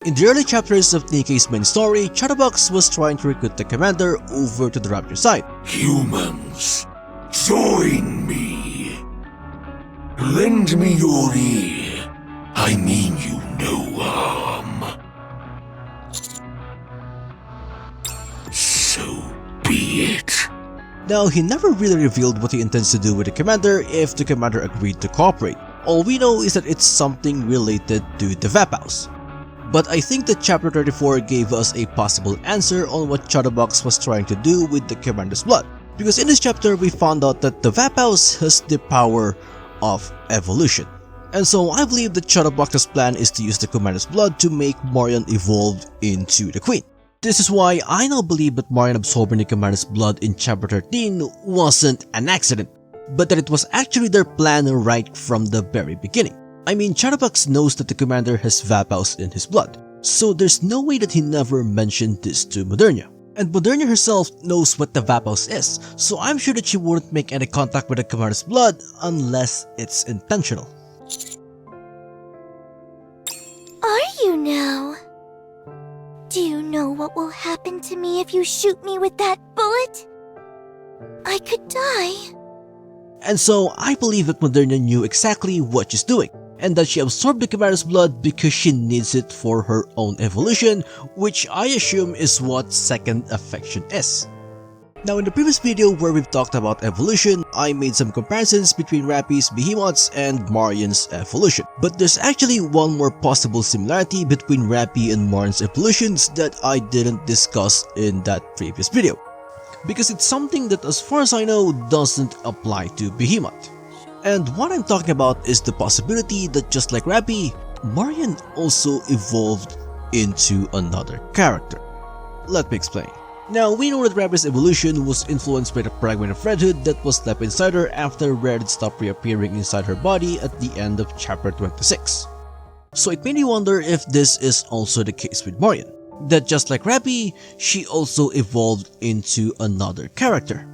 In the early chapters of Nikke's main story, Chatterbox was trying to recruit the commander over to the Rapture side. Humans, join me. Lend me your ear. I mean you no harm. So be it. Now, he never really revealed what he intends to do with the commander if the commander agreed to cooperate. All we know is that it's something related to the Vap House. But I think that chapter 34 gave us a possible answer on what Chatterbox was trying to do with the commander's blood. Because in this chapter we found out that the Vap House has the power of evolution. And so I believe that Chatterbox's plan is to use the commander's blood to make Marian evolve into the queen. This is why I now believe that Marian absorbing the commander's blood in chapter 13 wasn't an accident, but that it was actually their plan right from the very beginning. I mean, Chatterbox knows that the commander has Vap House in his blood, so there's no way that he never mentioned this to Modernia. And Modernia herself knows what the Vap House is, so I'm sure that she wouldn't make any contact with the commander's blood unless it's intentional. Are you now? Do you know what will happen to me if you shoot me with that bullet? I could die. And so I believe that Modernia knew exactly what she's doing, and that she absorbed the commander's blood because she needs it for her own evolution, which I assume is what second affection is. Now in the previous video where we've talked about evolution, I made some comparisons between Rappy's behemoths and Marian's evolution. But there's actually one more possible similarity between Rappy and Marian's evolutions that I didn't discuss in that previous video. Because it's something that, as far as I know, doesn't apply to Behemoth. And what I'm talking about is the possibility that, just like Rappy, Marian also evolved into another character. Let me explain. Now, we know that Rappy's evolution was influenced by the fragment of Redhood that was left inside her after Redhood stopped reappearing inside her body at the end of chapter 26. So it made me wonder if this is also the case with Marian. That just like Rappy, she also evolved into another character.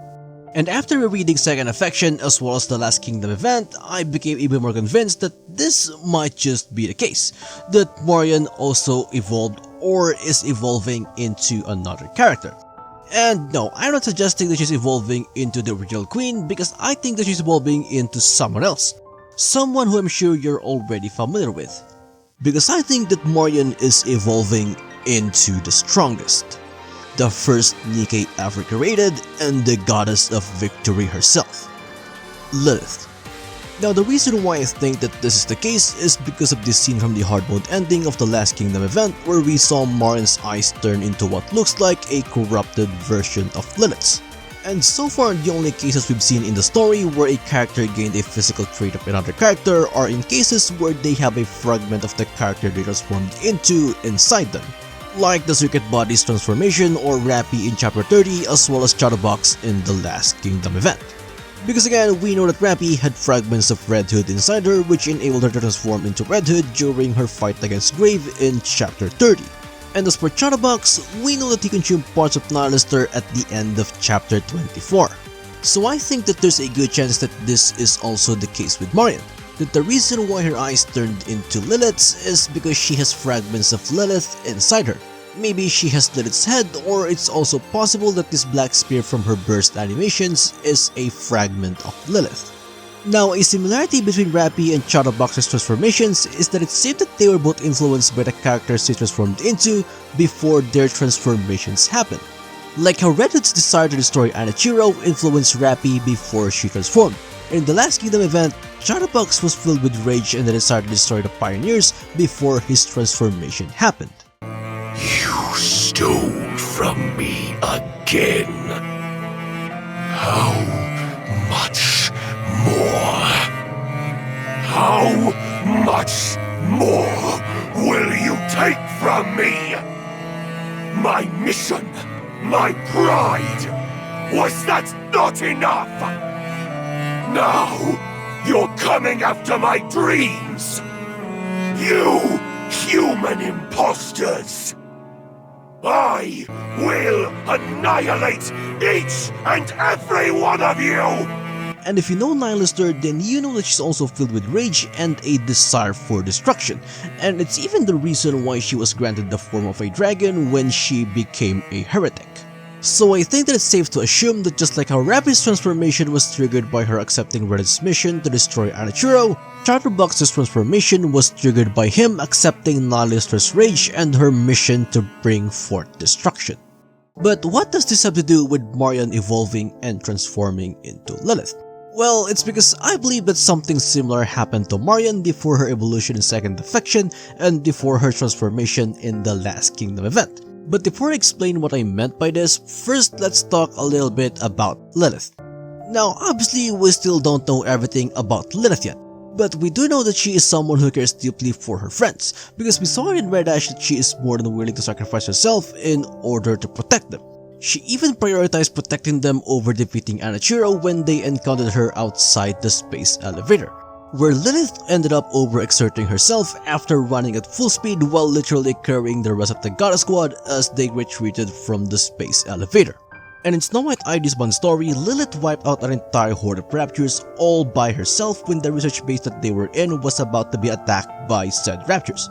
And after reading Second Affection as well as the Last Kingdom event, I became even more convinced that this might just be the case, that Marian also evolved or is evolving into another character. And no, I'm not suggesting that she's evolving into the original queen because I think that she's evolving into someone else. Someone who I'm sure you're already familiar with. Because I think that Marian is evolving into the strongest, the first Nikke ever created, and the goddess of victory herself, Lilith. Now the reason why I think that this is the case is because of this scene from the hard mode ending of the Last Kingdom event where we saw Marian's eyes turn into what looks like a corrupted version of Lilith's. And so far the only cases we've seen in the story where a character gained a physical trait of another character are in cases where they have a fragment of the character they transformed into inside them, like the Circuit Body's transformation or Rappy in chapter 30 as well as Chatterbox in the Last Kingdom event. Because again, we know that Rappy had fragments of Red Hood inside her which enabled her to transform into Red Hood during her fight against Grave in chapter 30. And as for Chatterbox, we know that he consumed parts of Nihilister at the end of chapter 24. So I think that there's a good chance that this is also the case with Marian. That the reason why her eyes turned into Lilith's is because she has fragments of Lilith inside her. Maybe she has Lilith's head, or it's also possible that this black spear from her burst animations is a fragment of Lilith. Now, a similarity between Rappy and Chatterbox's transformations is that it seemed that they were both influenced by the characters they transformed into before their transformations happened. Like how Red Hood's desire to destroy Anichiro influenced Rappy before she transformed. In the Last Kingdom event, Chatterbox was filled with rage and the desire to destroy the Pioneers before his transformation happened. You stole from me again. How much more? How much more will you take from me? My mission, my pride, was that not enough? Now, you're coming after my dreams! You human imposters! I will annihilate each and every one of you! And if you know Nihilister, then you know that she's also filled with rage and a desire for destruction, and it's even the reason why she was granted the form of a dragon when she became a heretic. So I think that it's safe to assume that just like how Rappy's transformation was triggered by her accepting Reddit's mission to destroy Anichiro, Chatterbox's transformation was triggered by him accepting Nihilister's rage and her mission to bring forth destruction. But what does this have to do with Marian evolving and transforming into Lilith? Well, it's because I believe that something similar happened to Marian before her evolution in Second Affection and before her transformation in the Last Kingdom event. But before I explain what I meant by this, first let's talk a little bit about Lilith. Now obviously we still don't know everything about Lilith yet, but we do know that she is someone who cares deeply for her friends, because we saw in Red Ash that she is more than willing to sacrifice herself in order to protect them. She even prioritized protecting them over defeating Anichiro when they encountered her outside the space elevator, where Lilith ended up overexerting herself after running at full speed while literally carrying the rest of the Goddess Squad as they retreated from the space elevator. And in Snow White ID's Bond story, Lilith wiped out an entire horde of raptors all by herself when the research base that they were in was about to be attacked by said raptors.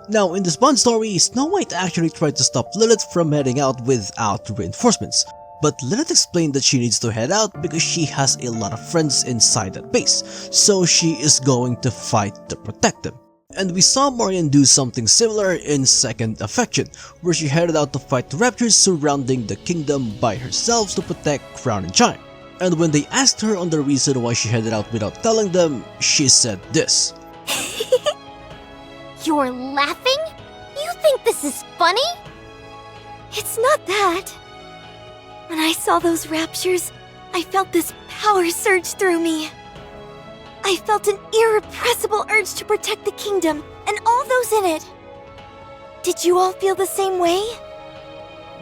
Now in this Bond story, Snow White actually tried to stop Lilith from heading out without reinforcements, but Lilith explained that she needs to head out because she has a lot of friends inside that base, so she is going to fight to protect them. And we saw Marian do something similar in Second Affection, where she headed out to fight the raptors surrounding the kingdom by herself to protect Crown and Chime. And when they asked her on the reason why she headed out without telling them, she said this. You're laughing? You think this is funny? It's not that. When I saw those raptures, I felt this power surge through me. I felt an irrepressible urge to protect the kingdom and all those in it. Did you all feel the same way?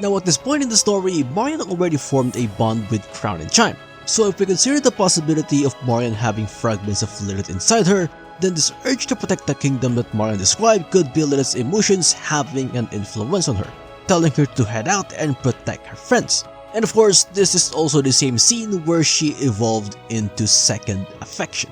Now at this point in the story, Marian already formed a bond with Crown and Chime, so if we consider the possibility of Marian having fragments of Lilith inside her, then this urge to protect the kingdom that Marian described could be Lilith's emotions having an influence on her, telling her to head out and protect her friends. And of course, this is also the same scene where she evolved into Second Affection.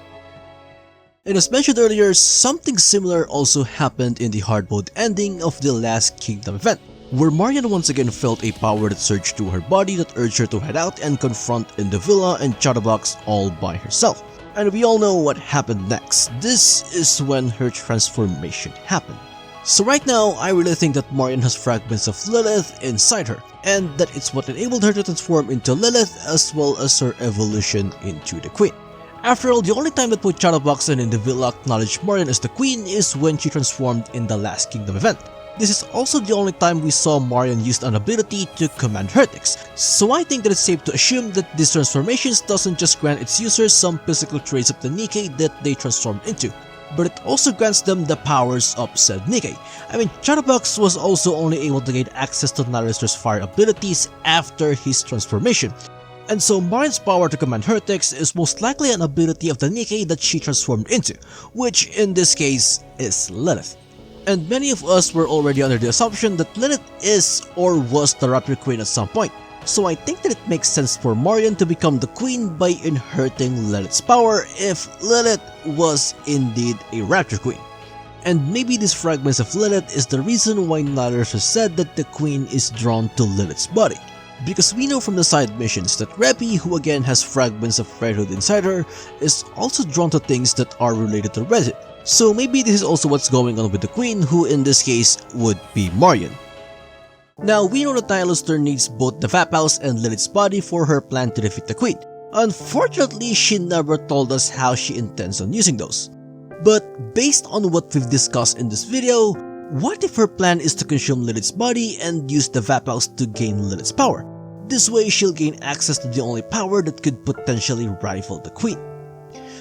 And as mentioned earlier, something similar also happened in the hard mode ending of the Last Kingdom event, where Marian once again felt a power that surged through her body that urged her to head out and confront Indivilla and Chatterbox all by herself. And we all know what happened next. This is when her transformation happened. So right now, I really think that Marian has fragments of Lilith inside her, and that it's what enabled her to transform into Lilith as well as her evolution into the Queen. After all, the only time that both Chatterbox and Indivilla acknowledged Marian as the Queen is when she transformed in the Last Kingdom event. This is also the only time we saw Marian use an ability to command heretics, so I think that it's safe to assume that these transformations doesn't just grant its users some physical traits of the Nikke that they transformed into, but it also grants them the powers of said Nikke. I mean, Chatterbox was also only able to gain access to Nihilister's fire abilities after his transformation, and so Marian's power to command heretics is most likely an ability of the Nikke that she transformed into, which in this case is Lilith. And many of us were already under the assumption that Lilith is or was the Raptor Queen at some point, so I think that it makes sense for Marian to become the Queen by inheriting Lilith's power if Lilith was indeed a Raptor Queen. And maybe these fragments of Lilith is the reason why Nihilister said that the Queen is drawn to Lilith's body. Because we know from the side missions that Reppy, who again has fragments of Redhood inside her, is also drawn to things that are related to Redhood. So maybe this is also what's going on with the Queen, who in this case would be Marian. Now we know that Nihilister needs both the Vaphouse and Lilith's body for her plan to defeat the Queen. Unfortunately, she never told us how she intends on using those. But based on what we've discussed in this video, what if her plan is to consume Lilith's body and use the Vaphouse to gain Lilith's power? This way she'll gain access to the only power that could potentially rival the Queen.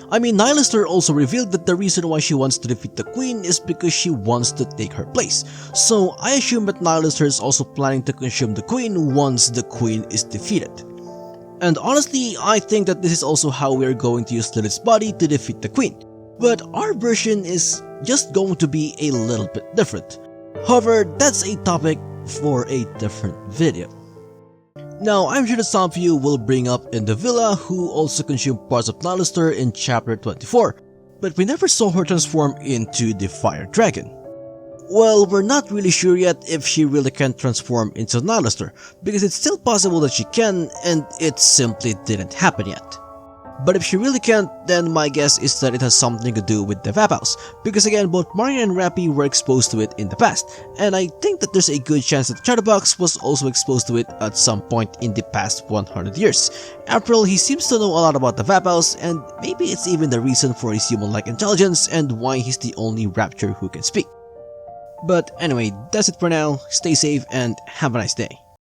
I mean, Nihilister also revealed that the reason why she wants to defeat the Queen is because she wants to take her place, so I assume that Nihilister is also planning to consume the Queen once the Queen is defeated. And honestly, I think that this is also how we are going to use Lilith's body to defeat the Queen, but our version is just going to be a little bit different. However, that's a topic for a different video. Now, I'm sure that some of you will bring up in the villa who also consumed parts of Nalaster in chapter 24, but we never saw her transform into the fire dragon. Well, we're not really sure yet if she really can transform into Nalaster, because it's still possible that she can, and it simply didn't happen yet. But if she really can't, then my guess is that it has something to do with the Vap House, because again, both Marian and Rappy were exposed to it in the past, and I think that there's a good chance that Chatterbox was also exposed to it at some point in the past 100 years. After all, he seems to know a lot about the Vap House, and maybe it's even the reason for his human-like intelligence and why he's the only Rapture who can speak. But anyway, that's it for now, stay safe and have a nice day.